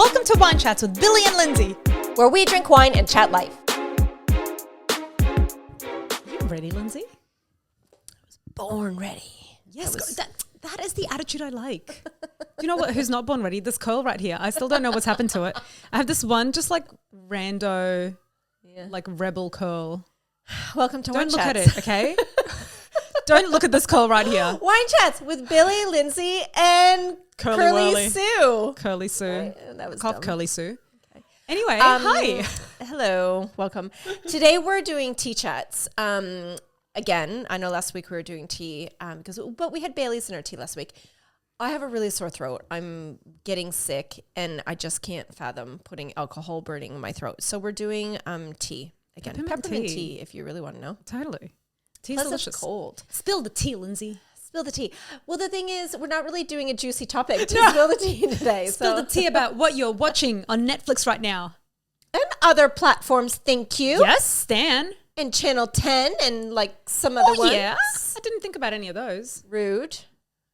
Welcome to Wine Chats with Billy and Lindsay, where we drink wine and chat life. You ready, Lindsay? Born ready. Yes, that is the attitude I like. Do you know what? Who's not born ready? This curl right here. I still don't know what's happened to it. I have this one just like rando, like rebel curl. Welcome to Wine Chats. Don't look at it, okay? Don't look at this curl right here. Wine Chats with Billy, Lindsay, and Curly Sue. Curly Sue. Right, that was Cough dumb. Curly Sue. Okay. Anyway, hi. Hello. Welcome. Today we're doing tea chats. Again, I know last week we were doing tea but we had Bailey's in our tea last week. I have a really sore throat. I'm getting sick and I just can't fathom putting alcohol burning in my throat. So we're doing tea. Again, peppermint tea if you really want to know. Totally. Tea's Plus delicious. It's cold. Spill the tea, Lindsay. Spill the tea. Well, the thing is, we're not really doing a juicy topic to spill the tea today. Spill the tea about what you're watching on Netflix right now. And other platforms, thank you. Yes, Stan. And Channel 10 and like some other ones. Yeah, I didn't think about any of those. Rude.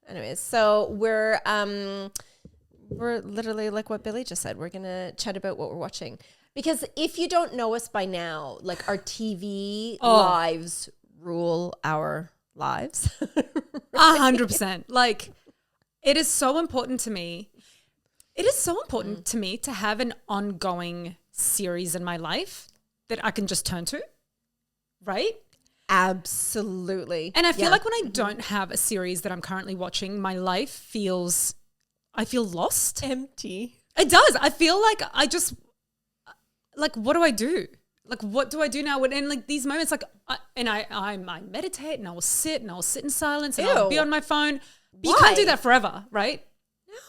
Anyways, so we're literally like what Billy just said. We're going to chat about what we're watching. Because if you don't know us by now, like our TV lives rule our lives. 100%. Like, it is so important to me. It is so important to me to have an ongoing series in my life that I can just turn to, right? Absolutely. And I feel like when I don't have a series that I'm currently watching, my life I feel lost. Empty. It does. I feel like what do I do? Like, what do I do now? And like these moments, like, I meditate and I will sit in silence and I'll be on my phone. But you can't do that forever, right?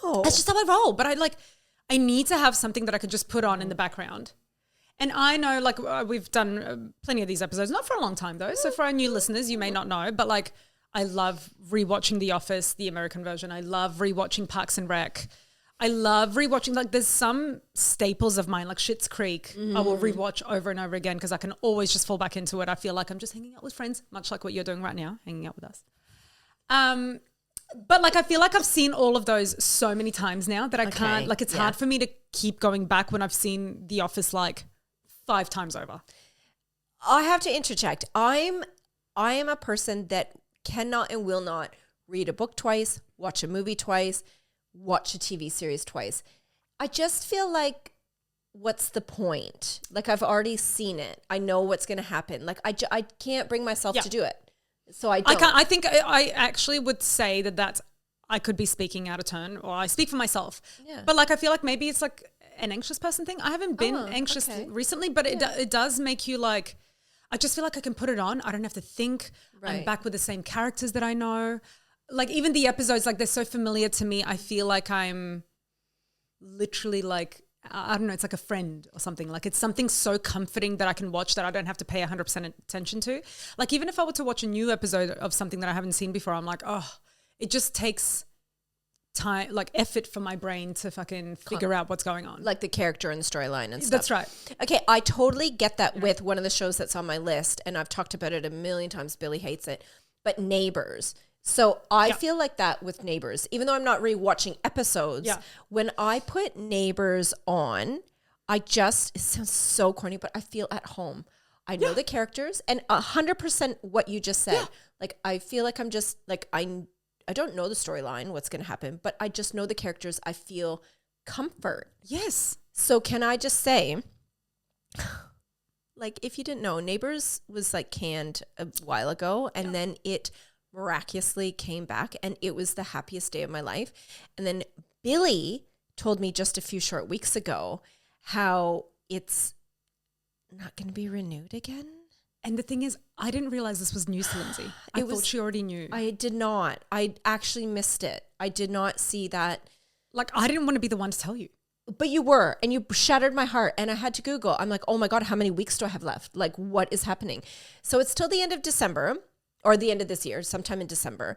No. That's just how I roll. But I need to have something that I could just put on in the background. And I know, like, we've done plenty of these episodes, not for a long time though. So for our new listeners, you may not know, but like, I love rewatching The Office, the American version. I love rewatching Parks and Rec. I love rewatching, like there's some staples of mine, like Schitt's Creek, I will rewatch over and over again because I can always just fall back into it. I feel like I'm just hanging out with friends, much like what you're doing right now, hanging out with us. But like I feel like I've seen all of those so many times now that I can't, like it's hard for me to keep going back when I've seen The Office like 5 times over. I have to interject. I am a person that cannot and will not read a book twice, watch a movie twice, watch a TV series twice. I just feel like, what's the point? Like I've already seen it. I know what's going to happen. Like I can't bring myself to do it. So I don't. I think I actually would say that I could be speaking out of turn, or I speak for myself. Yeah. But like I feel like maybe it's like an anxious person thing. I haven't been anxious recently, but it does make you like, I just feel like I can put it on. I don't have to think. Right. I'm back with the same characters that I know. Like even the episodes, like they're so familiar to me. I feel like I'm literally like, I don't know, it's like a friend or something. Like it's something so comforting that I can watch that I don't have to pay 100% attention to. Like even if I were to watch a new episode of something that I haven't seen before, I'm like, it just takes time, like effort for my brain to fucking figure out what's going on. Like the character and the storyline and stuff. That's right. Okay, I totally get that with one of the shows that's on my list, and I've talked about it a million times. Billy hates it, but Neighbours. So I feel like that with Neighbours, even though I'm not rewatching episodes. Yeah. When I put Neighbours on, it sounds so corny, but I feel at home. I know the characters, and 100% what you just said. Yeah. Like I feel like I'm just like I don't know the storyline, what's going to happen, but I just know the characters. I feel comfort. Yes. So can I just say, like if you didn't know, Neighbours was like canned a while ago, and then it miraculously came back, and it was the happiest day of my life. And then Billy told me just a few short weeks ago how it's not going to be renewed again. And the thing is, I didn't realize this was news to Lindsay. I thought she already knew. I did not. I actually missed it. I did not see that. Like I didn't want to be the one to tell you. But you were, and you shattered my heart, and I had to Google. I'm like, oh my God, how many weeks do I have left? Like what is happening? So it's till the end of December. Or the end of this year, sometime in December.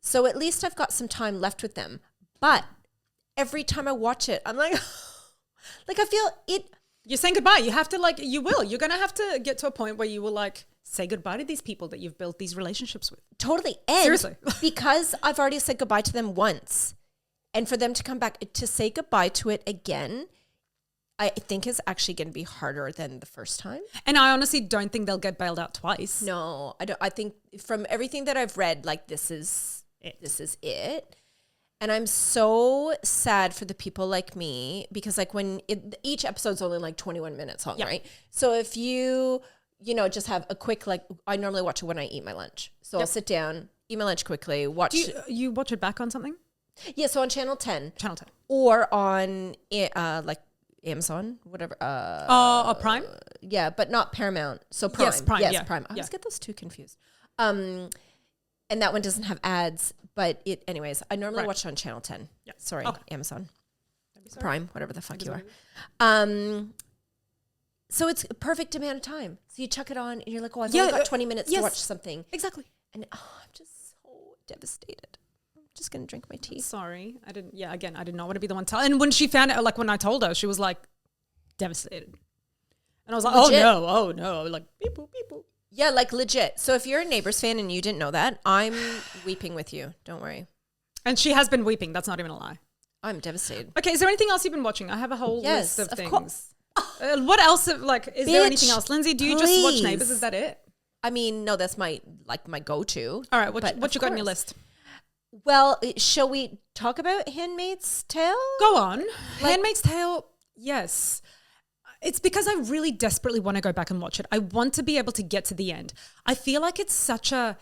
So at least I've got some time left with them. But every time I watch it, I'm like, like I feel it. You're saying goodbye. You have to you're going to have to get to a point where you will like say goodbye to these people that you've built these relationships with. Totally. And seriously. because I've already said goodbye to them once, And for them to come back to say goodbye to it again, I think is actually going to be harder than the first time. And I honestly don't think they'll get bailed out twice. No, I don't. I think from everything that I've read, like this is it. And I'm so sad for the people like me because like each episode's only like 21 minutes long, right? So if you just have a quick, like I normally watch it when I eat my lunch. So I'll sit down, eat my lunch quickly, watch. Do you watch it back on something? Yeah, so on Channel 10. Channel 10. Or on like Amazon, whatever. Prime? Yeah, but not Paramount. So Prime. Yes, Prime. Yes, yeah. Prime. I always get those two confused. And that one doesn't have ads, but anyways, I normally watch it on Channel 10. Yeah. Sorry, Amazon. Prime, whatever the fuck you are. So it's a perfect amount of time. So you chuck it on and you're like, oh, I've only got 20 minutes to watch something. Exactly. And I'm just so devastated. Just gonna drink my tea. Sorry, I didn't. Yeah, again, I did not want to be the one. And when she found out, like when I told her, she was like devastated, and I was like, legit. oh no, like beep boop, beep boop. Yeah, like legit. So if you're a Neighbours fan and you didn't know that, I'm weeping with you. Don't worry. And she has been weeping. That's not even a lie. I'm devastated. Okay, is there anything else you've been watching? I have a whole list of things. Course. What else? Is there anything else, Lindsay? Do you just watch Neighbours? Is that it? I mean, no, that's my go-to. All right, what you got on your list? Well, shall we talk about Handmaid's Tale? Go on. Handmaid's Tale, yes. It's because I really desperately want to go back and watch it. I want to be able to get to the end. I feel like it's such a,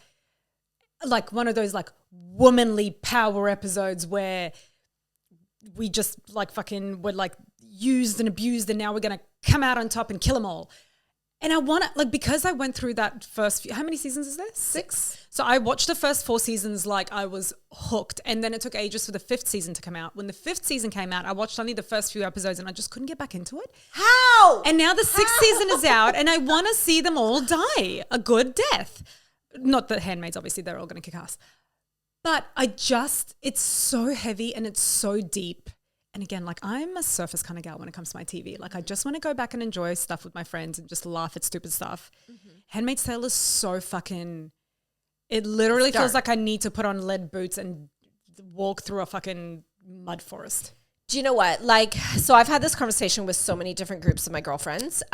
like one of those like womanly power episodes where we just like fucking were like used and abused and now we're going to come out on top and kill them all. And I want to, like, because I went through that first few, how many seasons is there? 6? So I watched the first 4 seasons like I was hooked. And then it took ages for the 5th season to come out. When the 5th season came out, I watched only the first few episodes and I just couldn't get back into it. How? And now the 6th season is out and I want to see them all die a good death. Not that Handmaids, obviously, they're all going to kick ass. But it's so heavy and it's so deep. And again, like I'm a surface kind of gal when it comes to my TV. Like I just want to go back and enjoy stuff with my friends and just laugh at stupid stuff. Mm-hmm. Handmaid's Tale is so fucking, it literally feels like I need to put on lead boots and walk through a fucking mud forest. Do you know what? Like, so I've had this conversation with so many different groups of my girlfriends.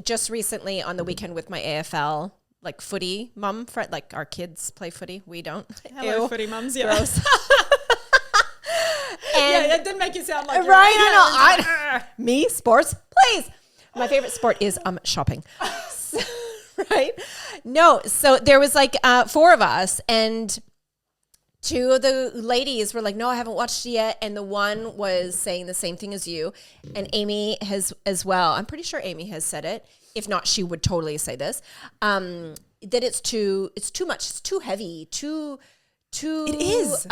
Just recently on the weekend with my AFL, like footy mum friend, like our kids play footy. We don't. Hello, footy mums. Yeah. Gross. Yeah, it didn't make you sound like right. I know. Me, sports, please. My favorite sport is shopping. Right? No. So there was like 4 of us, and 2 of the ladies were like, "No, I haven't watched it yet," and the one was saying the same thing as you, and Amy has as well. I'm pretty sure Amy has said it. If not, she would totally say this. That it's too much. It's too heavy. Too. It is.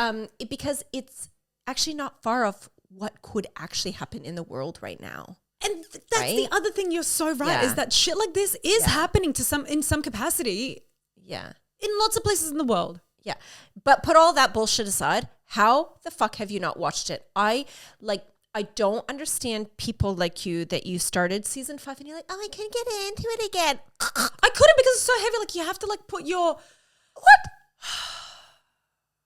Because it's actually not far off what could actually happen in the world right now. And that's the other thing, you're so right, is that shit like this is happening in some capacity. Yeah. In lots of places in the world. Yeah. But put all that bullshit aside, how the fuck have you not watched it? I don't understand people like you that you started season 5 and you're like, oh, I can't get into it again. I couldn't because it's so heavy. Like you have to like put your... What?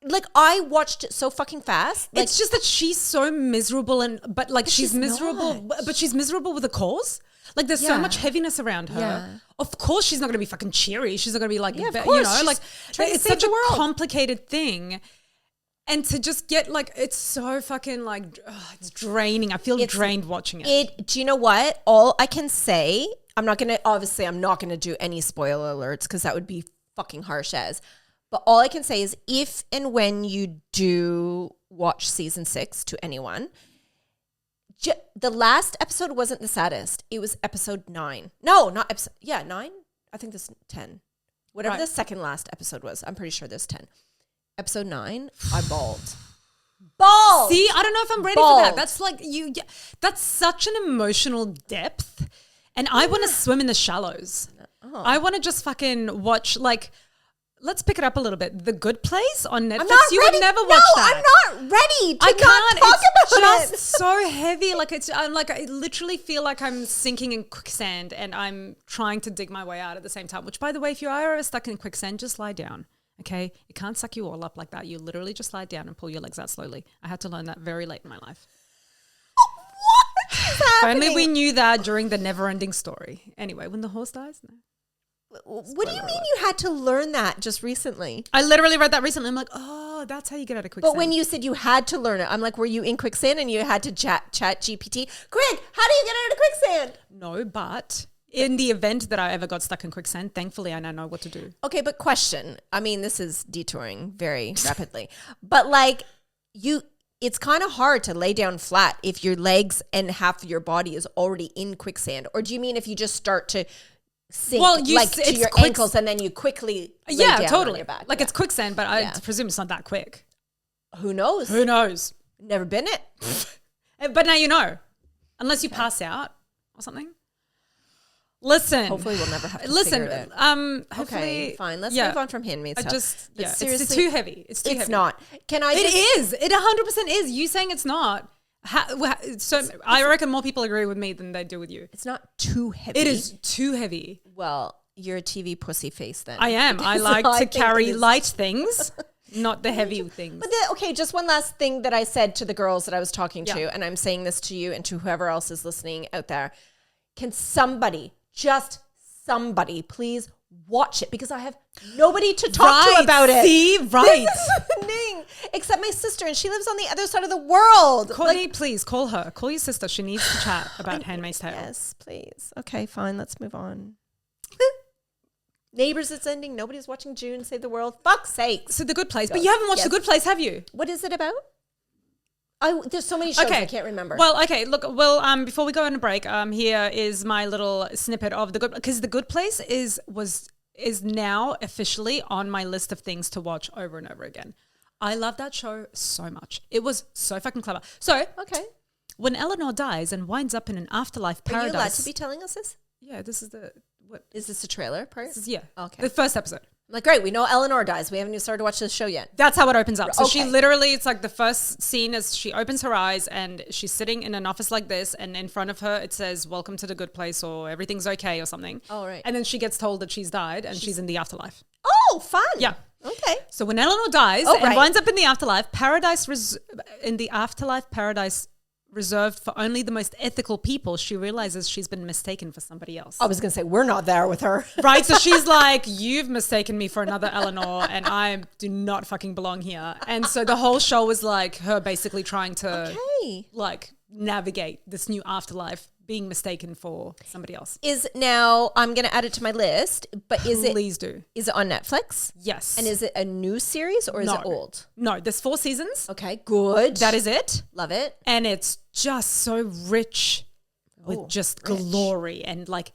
Like I watched it so fucking fast. Like, it's just that she's so miserable but she's miserable, but she's miserable with a cause. Like there's so much heaviness around her. Yeah. Of course she's not going to be fucking cheery. She's not going to be like, you know, like it's such a complicated thing. And to just get like, it's so fucking like, it's draining. I feel drained watching it. Do you know what? All I can say, I'm not going to do any spoiler alerts because that would be fucking harsh as. But all I can say is if and when you do watch season 6 to anyone, the last episode wasn't the saddest. It was episode 9. No, not episode. Yeah, 9? I think this 10. Whatever the second last episode was. I'm pretty sure there's 10. Episode 9, I bawled. Bawled! See, I don't know if I'm ready for that. That's like that's such an emotional depth. And I want to swim in the shallows. Oh. I want to just fucking watch like... Let's pick it up a little bit. The Good Place on Netflix. You would never watch that. I'm not ready to talk about it. It's just so heavy. Like I literally feel like I'm sinking in quicksand and I'm trying to dig my way out at the same time. Which, by the way, if you are stuck in quicksand, just lie down Okay, it can't suck you all up like that. You literally just lie down and pull your legs out slowly. I had to learn that very late in my life. What is happening? If only we knew that during the never-ending story. Anyway, when the horse dies, no. What do you mean you had to learn that just recently? I literally read that recently. I'm like, oh, that's how you get out of quicksand. But when you said you had to learn it, I'm like, were you in quicksand and you had to chat GPT? Greg, how do you get out of quicksand? No, but in the event that I ever got stuck in quicksand, thankfully I now know what to do. Okay, but question. I mean, this is detouring very rapidly. But like it's kind of hard to lay down flat if your legs and half of your body is already in quicksand. Or do you mean if you just start to sink to your ankles and then you quickly lay down totally on your back? Like it's quicksand, but I presume it's not that quick. Who knows? Who knows? Never been it. But now you know. Unless you pass out or something. Listen. Hopefully we'll never have to figure it out. Hopefully. Okay, fine. Let's move on from Handmaid's Tale. Seriously, it's too heavy. It's too heavy. It's not. It is. It 100% is. You saying it's not. So I reckon more people agree with me than they do with you. It's not too heavy. It is too heavy. Well, you're a TV pussy face then. I am. I like to carry light things, not the heavy things. But just one last thing that I said to the girls that I was talking to, and I'm saying this to you and to whoever else is listening out there. Can somebody, just somebody, please watch it? Because I have nobody to talk to about it. See, right. This is the thing. Except my sister, and she lives on the other side of the world. Please, call her. Call your sister. She needs to chat about Handmaid's Tale. Yes, please. Okay, fine. Let's move on. Neighbours, it's ending. Nobody's watching June Save the World. Fuck's sake. So The Good Place. But you haven't watched The Good Place, have you? What is it about? There's so many shows I can't remember. Well, okay, look, before we go on a break, here is my little snippet of because The Good Place is now officially on my list of things to watch over and over again. I love that show so much. It was so fucking clever. So, when Eleanor dies and winds up in an afterlife paradise. Are you allowed to be telling us this? Yeah, this is what is this a trailer part? Okay. The first episode. I'm like, great, we know Eleanor dies. We haven't even started to watch this show yet. That's how it opens up. So she literally, it's like the first scene is she opens her eyes and she's sitting in an office like this, and in front of her it says, "Welcome to the good place," or "Everything's okay," or something. Oh, right. And then she gets told that she's died and she's in the afterlife. Oh, fun. Yeah. Okay. So when Eleanor dies and winds up in the afterlife, paradise reserved for only the most ethical people, she realizes she's been mistaken for somebody else. I was going to say, we're not there with her. Right? So she's like, you've mistaken me for another Eleanor and I do not fucking belong here. And so the whole show was like her basically trying to navigate this new afterlife, being mistaken for somebody else. I'm going to add it to my list, but Please do. Is it on Netflix? Yes. And is it a new series or is it old? No, there's 4 seasons. Okay, good. That is it. Love it. And it's just so rich with glory and like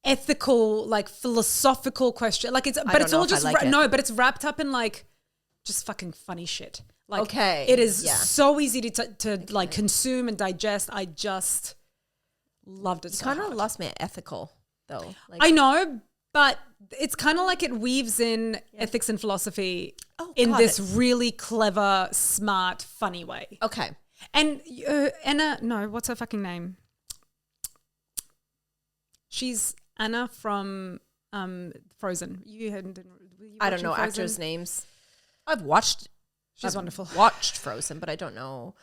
ethical, like philosophical question. Like it's all just but it's wrapped up in like just fucking funny shit. Like it is so easy to like consume and digest. I just loved it. You kind of lost me at ethical though. Like, I know, but it's kind of like it weaves in ethics and philosophy in this really clever, smart, funny way. Okay. And what's her fucking name? She's Anna from Frozen. I don't know actors' names. I've watched. She's wonderful. Watched Frozen, but I don't know.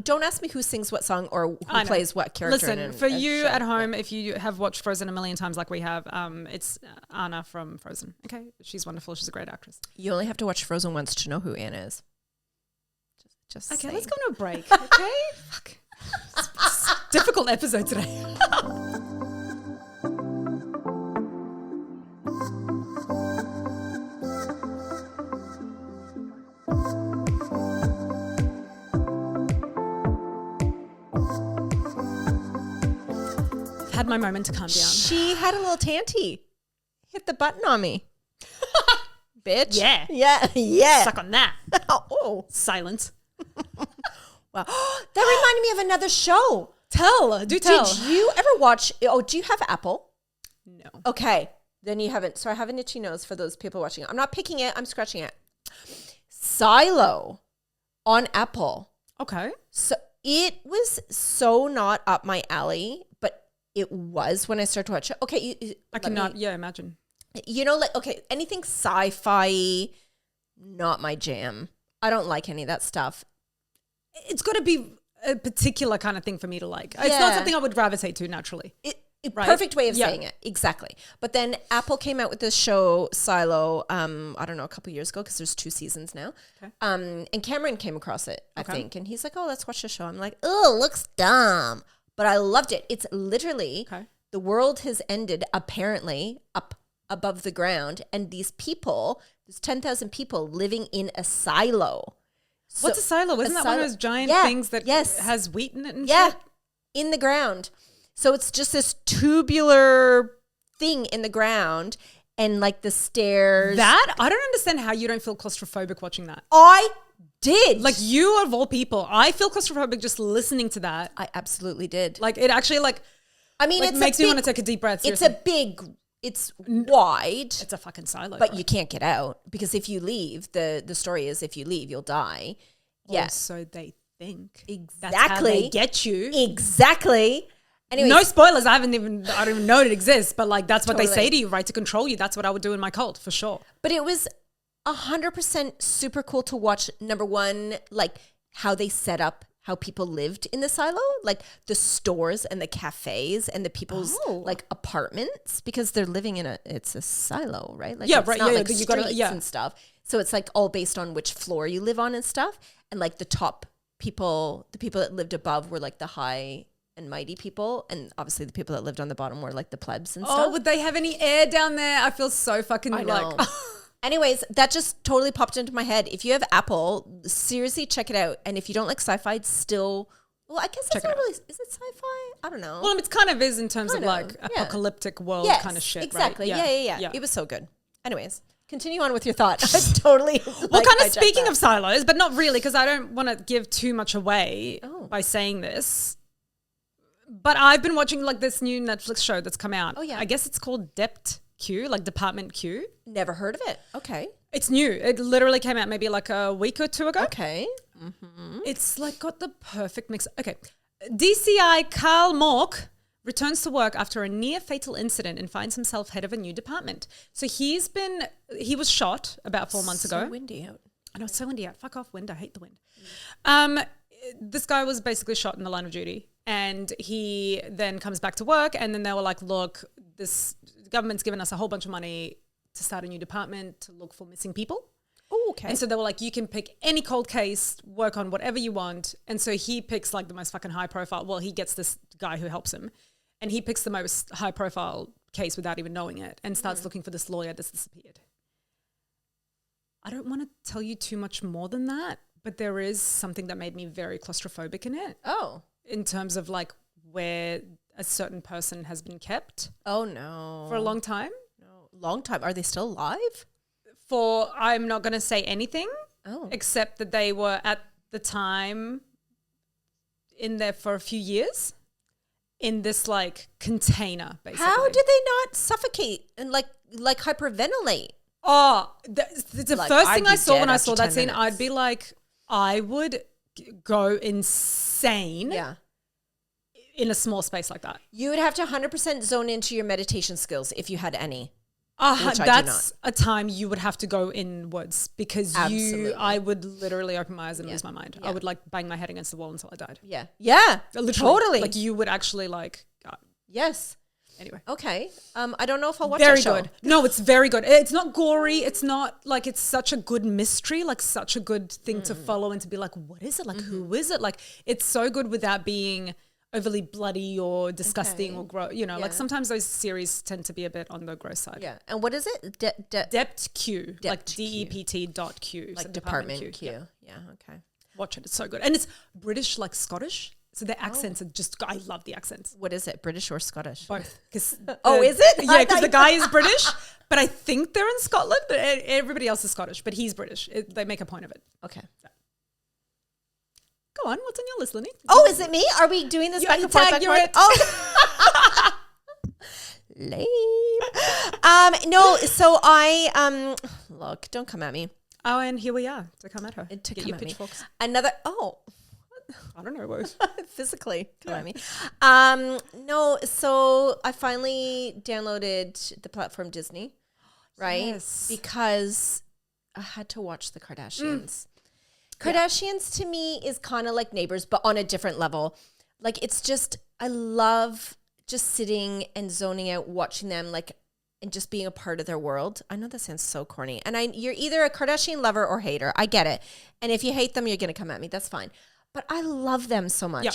Don't ask me who sings what song or who plays what character. Listen, for you at home, if you have watched Frozen a million times like we have, it's Anna from Frozen. Okay, she's wonderful. She's a great actress. You only have to watch Frozen once to know who Anna is. Just okay, saying. let's go on a break. Okay, fuck. Difficult episode today. Had my moment to calm down. She had a little tanty. Hit the button on me. Bitch. Yeah. Yeah. Suck on that. Oh. Silence. Wow. That reminded me of another show. Tell. Did you ever watch, do you have Apple? No. Okay. Then you haven't. So I have an itchy nose for those people watching. I'm not picking it. I'm scratching it. Silo on Apple. Okay. So it was so not up my alley, but it was when I started to watch it. Okay. I cannot, imagine. You know, like, okay, anything sci-fi, not my jam. I don't like any of that stuff. It's got to be a particular kind of thing for me to like. It's not something I would gravitate to naturally. Right? Perfect way of saying it. Exactly. But then Apple came out with this show, Silo, I don't know, a couple years ago, because there's 2 seasons now. Okay. And Cameron came across it, I think. And he's like, oh, let's watch the show. I'm like, oh, it looks dumb. But I loved it. It's literally, the world has ended, apparently, up above the ground. And these people, there's 10,000 people living in a silo. So, what's a silo? Isn't that one of those giant things that has wheat in it and shit? In the ground. So it's just this tubular thing in the ground and like the stairs. I don't understand how you don't feel claustrophobic watching that. I did. Like, you of all people, I feel claustrophobic just listening to that. I absolutely did. Like, it actually it makes me want to take a deep breath. Seriously. It's wide. It's a fucking silo. But you can't get out because if you leave, the story is if you leave, you'll die. Yes. So they think. Exactly. That's how they get you. Exactly. Anyways, no spoilers. I don't even know it exists, but like, that's what they say to you, right? To control you. That's what I would do in my cult for sure. But it was 100% super cool to watch. Number one, like how they set up how people lived in the silo, like the stores and the cafes and the people's like apartments, because they're living in it's a silo, right? Like, it's not like streets and stuff. So it's like all based on which floor you live on and stuff. And like the top people, the people that lived above were like the high and mighty people, and obviously the people that lived on the bottom were like the plebs and stuff. Oh, would they have any air down there? I feel so fucking like. Anyways, that just totally popped into my head. If you have Apple, seriously check it out. And if you don't like sci-fi, it's still, well, I guess it's not really, is it sci-fi? I don't know. Well, it kind of is in terms of like apocalyptic world kind of shit. Exactly. Right? Yeah. It was so good. Anyways, continue on with your thought. I totally. Well, kind of speaking of silos, but not really, because I don't want to give too much away by saying this. But I've been watching like this new Netflix show that's come out. Oh yeah. I guess it's called Dept Q, like Department Q. Never heard of it. Okay. It's new. It literally came out maybe like a week or 2 ago. Okay. Mm-hmm. It's like got the perfect mix. Okay. DCI Carl Mork returns to work after a near fatal incident and finds himself head of a new department. So he was shot about 4 months ago. So windy out. I know, it's so windy out. Fuck off, wind. I hate the wind. This guy was basically shot in the line of duty, and he then comes back to work, and then they were like, look, this government's given us a whole bunch of money to start a new department to look for missing people. Oh, okay. And so they were like, you can pick any cold case, work on whatever you want. And so he picks like the most fucking high profile. Well, he gets this guy who helps him, and he picks the most high profile case without even knowing it, and starts looking for this lawyer that's disappeared. I don't want to tell you too much more than that, but there is something that made me very claustrophobic in it. Oh. In terms of like where a certain person has been kept. Oh no. For a long time. No. Long time. Are they still alive? I'm not going to say anything. Oh. Except that they were at the time in there for a few years in this like container, basically. How did they not suffocate and like hyperventilate? Oh, the like, first thing I saw when I saw that scene, I'd be like, I would go insane in a small space like that. You would have to 100% zone into your meditation skills if you had any. That's a time you would have to go inwards, because I would literally open my eyes and lose my mind. Yeah. I would like bang my head against the wall until I died. Yeah. Yeah. Literally. Totally. Like you would actually like. Yes. Anyway. Okay. I don't know if I'll watch that show. Very good. No, it's very good. It's not gory. It's not like, it's such a good mystery, like such a good thing to follow and to be like, what is it? Like, who is it? Like, it's so good without being overly bloody or disgusting or gross. You know, like sometimes those series tend to be a bit on the gross side. Yeah. And what is it? Dept Q. Like DEPT.Q. Like Department Q. Yeah. Okay. Watch it. It's so good. And it's British, like Scottish. So their accents are just, I love the accents. What is it, British or Scottish? Both. Is it? Yeah, because the guy is British, but I think they're in Scotland. Everybody else is Scottish, but he's British. They make a point of it. Okay. So. Go on, what's on your list, Lenny? Oh, is it me? Are we doing this back and forth? Oh. Lame. No, so I, look, don't come at me. Oh, and here we are to come at her. To get your pitchforks. Another, I don't know what. Physically come at me. No, so I finally downloaded the platform Disney, right? Yes. Because I had to watch the Kardashians. Kardashians to me is kind of like Neighbors, but on a different level. Like it's just, I love just sitting and zoning out, watching them like, and just being a part of their world. I know that sounds so corny. And you're either a Kardashian lover or hater. I get it. And if you hate them, you're going to come at me. That's fine. But I love them so much. Yeah,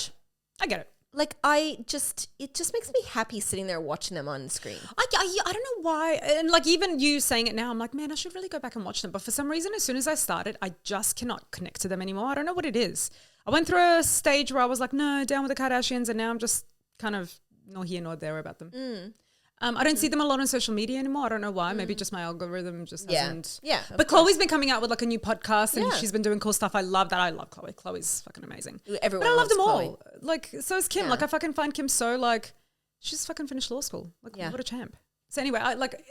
I get it. Like it just makes me happy sitting there watching them on the screen. I don't know why. And like even you saying it now, I'm like, man, I should really go back and watch them. But for some reason, as soon as I started, I just cannot connect to them anymore. I don't know what it is. I went through a stage where I was like, no, down with the Kardashians. And now I'm just kind of nor here nor there about them. I don't see them a lot on social media anymore. I don't know why. Maybe just my algorithm just hasn't. Yeah. But Chloe's been coming out with like a new podcast and she's been doing cool stuff. I love that. I love Chloe. Chloe's fucking amazing. Everyone but I love them Chloe. all. Like, so is Kim. Like, I fucking find Kim so like, she's fucking finished law school. Like, what a champ. So anyway,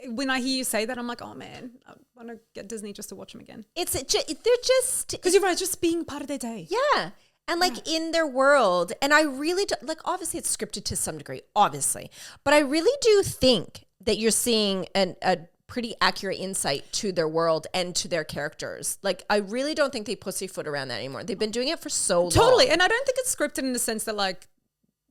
when I hear you say that, I'm like, oh man, I want to get Disney just to watch them again. They're just. Because you're right, just being part of their day. Yeah. And like in their world, and I really do, like obviously it's scripted to some degree, obviously, but I really do think that you're seeing a pretty accurate insight to their world and to their characters. Like I really don't think they pussyfoot around that anymore. They've been doing it for so long. Totally, and I don't think it's scripted in the sense that like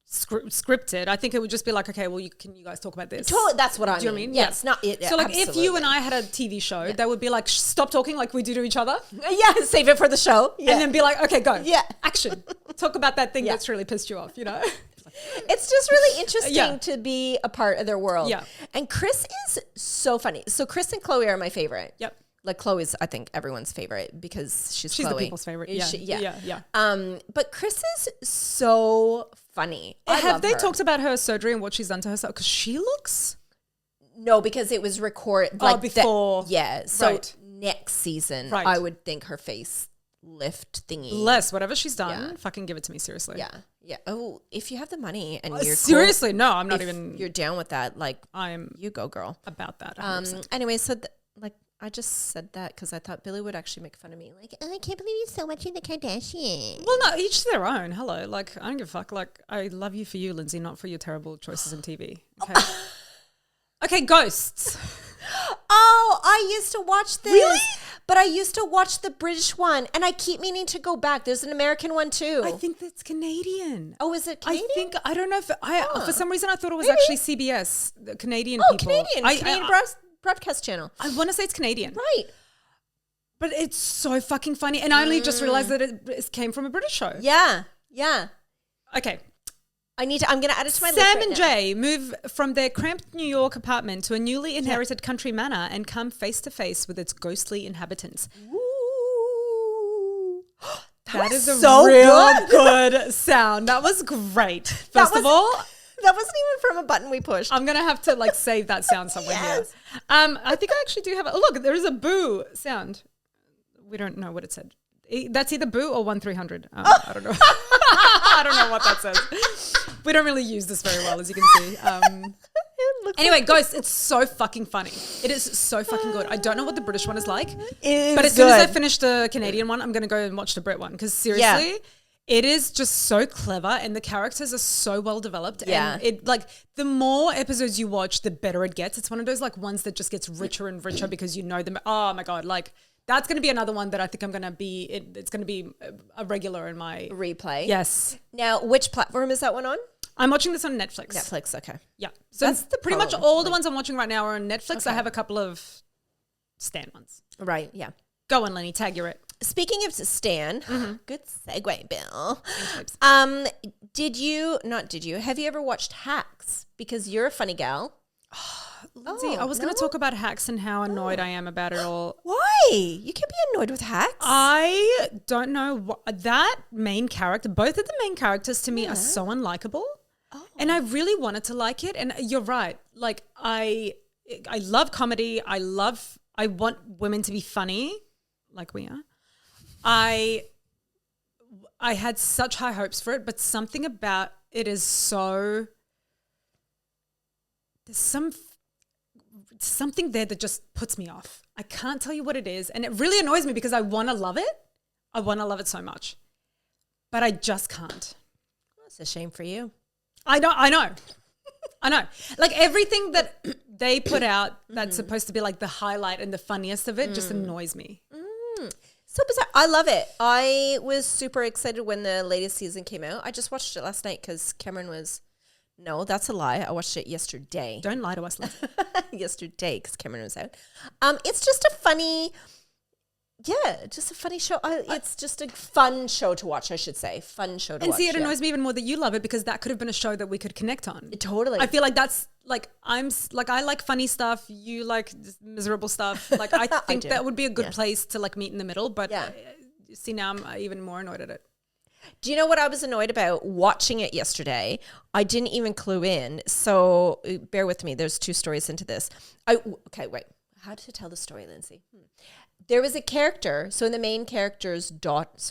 scripted. I think it would just be like, okay, well, can you guys talk about this? Totally, that's what I mean. Do you know what I mean? Yeah, it's not it. So like if you and I had a TV show, they would be like, stop talking like we do to each other. Yeah, save it for the show. Yeah. And then be like, okay, go. Yeah. Action. Talk about that thing that's really pissed you off, you know? It's just really interesting to be a part of their world. Yeah. And Chris is so funny. So Chris and Chloe are my favorite. Yep. Like Chloe's, I think, everyone's favorite because she's Chloe. the people's favorite. Yeah. But Chris is so funny. Have they talked about her surgery and what she's done to herself? Because she looks... No, because it was recorded like before. So next season, I would think her face lift thingy. Whatever she's done, fucking give it to me, seriously. Yeah. Oh, if you have the money and you're seriously, cool, no, I'm not even... You're down with that, like I'm... You go, girl. About that. 100%. Anyway, so I just said that because I thought Billy would actually make fun of me. Like, oh, I can't believe you're so much in the Kardashians. Well, no, each to their own. Hello. Like, I don't give a fuck. Like, I love you for you, Lindsay, not for your terrible choices in TV. Okay. Okay, Ghosts. Oh, I used to watch this. Really? But I used to watch the British one, and I keep meaning to go back. There's an American one, too. I think that's Canadian. Oh, is it Canadian? I don't know if... For some reason, I thought it was actually CBS, the Canadian people. Canadian broadcast channel. I want to say it's Canadian. Right. But it's so fucking funny. And I only just realized that it came from a British show. Yeah. Okay. I'm going to add it to my list Sam right and now. Jay move from their cramped New York apartment to a newly inherited country manor and come face to face with its ghostly inhabitants. Ooh. That is a so real good sound. That was great. First of all, that wasn't even from a button we pushed. I'm going to have to like save that sound somewhere here. I think I actually do have it. Oh, look, there is a boo sound. We don't know what it said. That's either boo or 1-300. I don't know. I don't know what that says. We don't really use this very well, as you can see. Anyway, Ghosts, it's so fucking funny. It is so fucking good. I don't know what the British one is like. But as soon as I finish the Canadian one, I'm going to go and watch the Brit one. Because seriously... It is just so clever and the characters are so well developed. Yeah. And it like the more episodes you watch, the better it gets. It's one of those like ones that just gets richer and richer because you know them. Oh my God. Like that's going to be another one that I think I'm going to be, it's going to be a regular in my replay. Yes. Now, which platform is that one on? I'm watching this on Netflix. Netflix, okay. Yeah. So that's pretty much all the ones I'm watching right now are on Netflix. Okay. I have a couple of Stan ones. Right. Yeah. Go on, Lenny. Tag, you're it. Speaking of Stan, good segue, Bill. Have you ever watched Hacks? Because you're a funny gal. Lindsay, I was going to talk about Hacks and how annoyed I am about it all. Why? You can be annoyed with Hacks. I don't know. That main character, both of the main characters to me are so unlikable. Oh. And I really wanted to like it. And you're right. Like I love comedy. I want women to be funny like we are. I had such high hopes for it, but something about it is so... There's something there that just puts me off. I can't tell you what it is. And it really annoys me because I want to love it. I want to love it so much. But I just can't. Well, it's a shame for you. I know. Like everything that they put out that's supposed to be like the highlight and the funniest of it just annoys me. So bizarre. I love it. I was super excited when the latest season came out. I just watched it last night because Cameron was... No, that's a lie. I watched it yesterday. Don't lie to us. Yesterday because Cameron was out. It's just a funny... Yeah, just a funny show. It's just a fun show to watch, I should say. Fun show to watch. And see, it annoys me even more that you love it because that could have been a show that we could connect on. Totally. I feel like that's like, I like funny stuff. You like miserable stuff. Like, I think that would be a good place to like meet in the middle. But see, now I'm even more annoyed at it. Do you know what I was annoyed about watching it yesterday? I didn't even clue in. So bear with me. There's 2 stories into this. Okay, wait. How to tell the story, Lindsay? There was a character. So the main character's daughter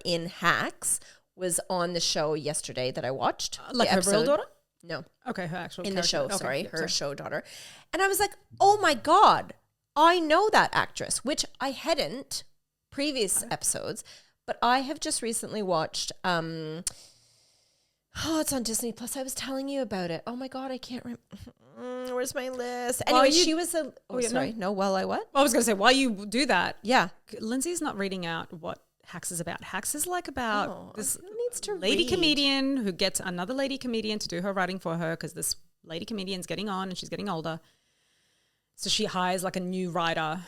in Hacks was on the show yesterday that I watched. Like her real daughter? No. Okay, her actual in character. the show. Okay, Sorry, yeah, her show daughter. And I was like, oh my God, I know that actress, which I hadn't previous episodes, but I have just recently watched. It's on Disney Plus. I was telling you about it. Oh my God, I can't remember. Where's my list? Anyway, she was a... sorry. No, well, I what? I was going to say, while you do that. Yeah. Lindsay's not reading out what Hacks is about. Hacks is like about this needs to lady comedian who gets another lady comedian to do her writing for her because this lady comedian's getting on and she's getting older. So she hires like a new writer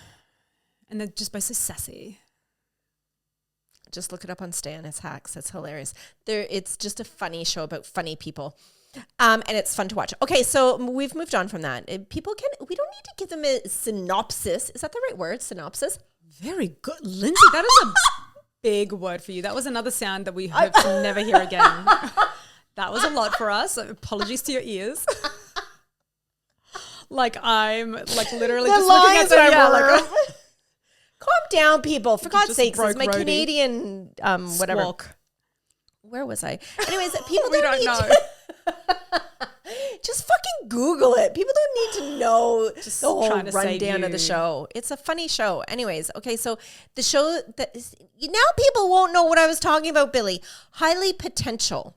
and they're just both so sassy. Just look it up on Stan. It's Hacks. It's hilarious. It's just a funny show about funny people. And it's fun to watch. Okay, so we've moved on from that. We don't need to give them a synopsis. Is that the right word? Synopsis? Very good. Lindsay, that is a big word for you. That was another sound that we hope to never hear again. That was a lot for us. Apologies to your ears. Like I'm like literally just looking at them. Calm down, people. For God's sakes, it's my Rhodey. Canadian whatever. Squawk. Where was I? Anyways, people We don't don't need know. to just fucking Google it. People don't need to know Just the whole trying to save rundown of you. the show. It's a funny show. Anyways, okay, so the show that is, now people won't know what I was talking about, Billy. Highly Potential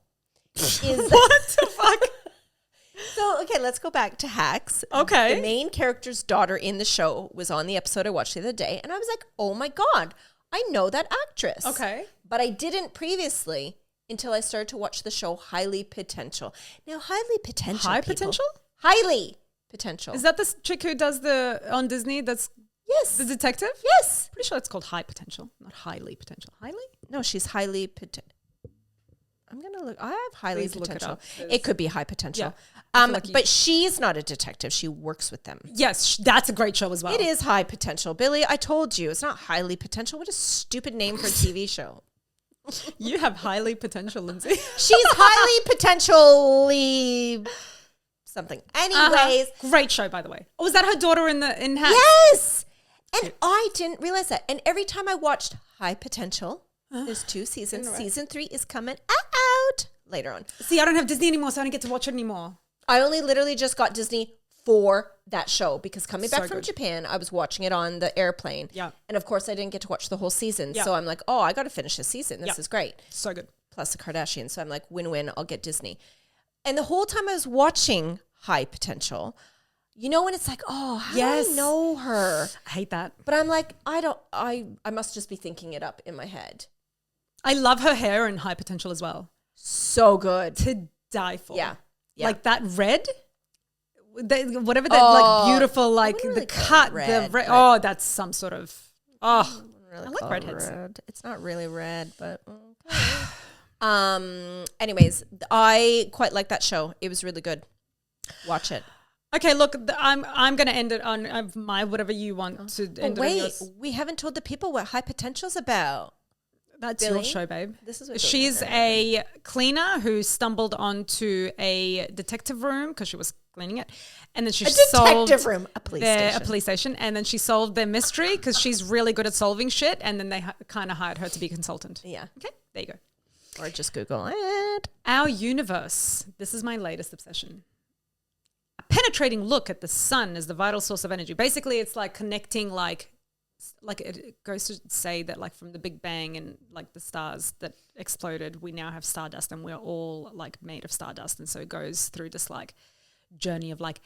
is What the fuck? So, okay, let's go back to Hacks. Okay. The main character's daughter in the show was on the episode I watched the other day, and I was like, oh my God, I know that actress. Okay. But I didn't previously until I started to watch the show Highly Potential. Now, Highly Potential. High people- Potential? Highly Potential. Is that the chick who does on Disney? That's Yes. the detective? Yes. Pretty sure it's called High Potential, not Highly Potential. Highly? No, she's Highly Potential. I'm going to look. I have Highly Please look it Potential. up. It could be High Potential. Yeah. Like but she's not a detective. She works with them. Yes, that's a great show as well. It is High Potential. Billy, I told you. It's not Highly Potential. What a stupid name for a TV show. You have highly potential, Lindsay. She's highly potentially something. Anyways. Great show, by the way. Oh, was that her daughter in Hacks? Yes. And I didn't realize that. And every time I watched High Potential, there's 2 seasons. Season 3 is coming out later on. See, I don't have Disney anymore, so I don't get to watch it anymore. I only literally just got Disney for that show because coming back So from good. Japan, I was watching it on the airplane. Yeah. And of course, I didn't get to watch the whole season. Yeah. So I'm like, oh, I got to finish this season. This is great. So good. Plus the Kardashians. So I'm like, win-win, I'll get Disney. And the whole time I was watching High Potential, you know when it's like, oh, how do I know her? I hate that. But I'm like, I must just be thinking it up in my head. I love her hair in High Potential as well. So good. To die for. Yeah. Like that red, whatever that like beautiful, like wouldn't really the call it cut, red, the but- oh, that's some sort of, Really I like call it redheads. red. It's not really red, but okay. Anyways, I quite like that show. It was really good. Watch it. Okay, look, I'm going to end it on my whatever you want to end it on. Wait, we haven't told the people what High Potential's about. That's Billy? your show, babe. This is what She's a cleaner who stumbled onto a detective room because she was cleaning it, and then she solved a police station, and then she solved their mystery because she's really good at solving shit, and then they kind of hired her to be a consultant. Yeah. Okay, there you go. Or just Google it. Our universe. This is my latest obsession. A penetrating look at the sun as the vital source of energy. Basically, it's like connecting like it goes to say that like from the Big Bang and like the stars that exploded, we now have stardust and we're all like made of stardust. And so it goes through this like journey of like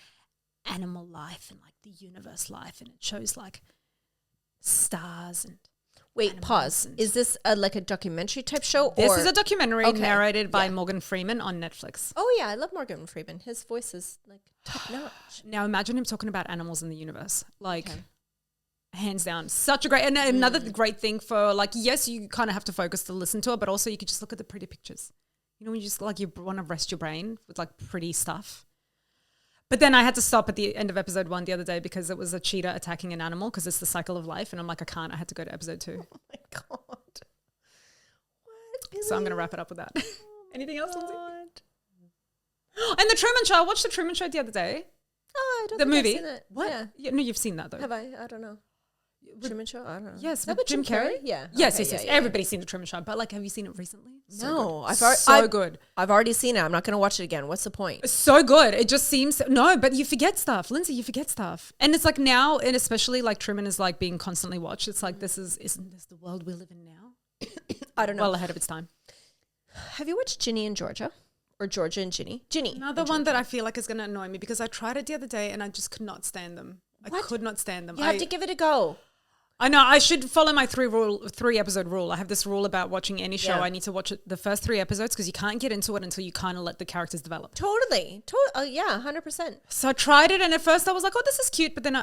animal life and like the universe life. And it shows like stars and Wait, pause. Is this like a documentary type show? This is a documentary narrated by Morgan Freeman on Netflix. Oh yeah, I love Morgan Freeman. His voice is like top notch. Now imagine him talking about animals in the universe. Like hands down, such a great, and another great thing for like, yes, you kind of have to focus to listen to it, but also you could just look at the pretty pictures. You know, when you just like, you want to rest your brain with like pretty stuff. But then I had to stop at the end of episode 1 the other day because it was a cheetah attacking an animal because it's the cycle of life. And I'm like, I can't. I had to go to episode 2. Oh my God. What? So I'm going to wrap it up with that. Anything else, Lindsay? And the Truman Show. I watched the Truman Show the other day. Oh, I don't the think movie. I've seen it. What? Yeah, no, you've seen that though. Have I? I don't know. Truman Show? I don't know. Yes, with Jim Carrey? Yeah. Yes. Everybody's seen the Truman Show. But like, have you seen it recently? No. Good. I've already seen it. I'm not going to watch it again. What's the point? It's so good. It just seems, no, but you forget stuff. Lindsay, you forget stuff. And it's like now, and especially like Truman is like being constantly watched. It's like, isn't this the world we live in now? I don't know. Well ahead of its time. Have you watched Ginny and Georgia? Or Georgia and Ginny? Ginny. Another one that I feel like is going to annoy me because I tried it the other day and I just could not stand them. What? I could not stand them. You have to give it a go. I know. I should follow my 3 episode rule. I have this rule about watching any show. I need to watch the first 3 episodes because you can't get into it until you kind of let the characters develop. Totally. Yeah, 100%. So I tried it and at first I was like, oh, this is cute. But then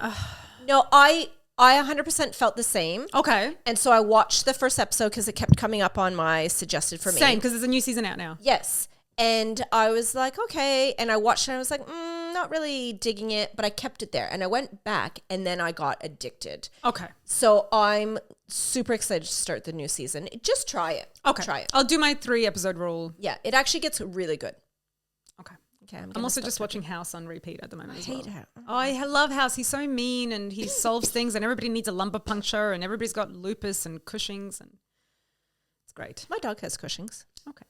No, I 100% felt the same. Okay. And so I watched the first episode because it kept coming up on my suggested for me. Same, because there's a new season out now. Yes. And I was like, okay. And I watched it and I was like, not really digging it, but I kept it there. And I went back and then I got addicted. Okay. So I'm super excited to start the new season. Just try it. Okay. Try it. I'll do my 3 episode rule. Yeah. It actually gets really good. Okay. Okay. I'm also just watching House on repeat at the moment as well. I hate House. Oh, I love House. He's so mean and he solves things and everybody needs a lumbar puncture and everybody's got lupus and Cushing's and it's great. My dog has Cushing's. Okay.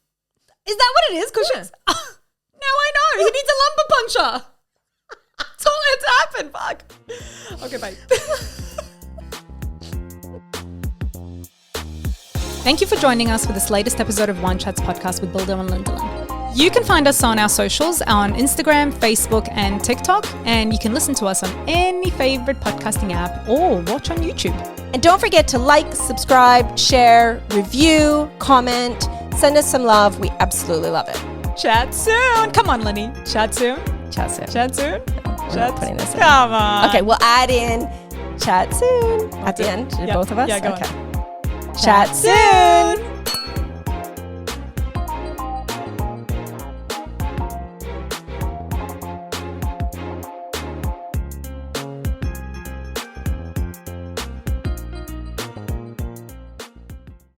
Is that what it is? Cushing's? Yeah. Now I know. He needs a lumbar puncture. That's all that's happened. Fuck. Okay, bye. Thank you for joining us for this latest episode of Wine Chats podcast with Bildo and Lindeland. You can find us on our socials on Instagram, Facebook, and TikTok, and you can listen to us on any favorite podcasting app or watch on YouTube. And don't forget to like, subscribe, share, review, comment, send us some love. We absolutely love it. Chat soon. Come on, Lenny. Chat soon. Chat soon. Chat soon. We're not putting this in. Come on. Okay, we'll add in chat soon at the end. Both of us? Yeah, go okay. on. Chat soon.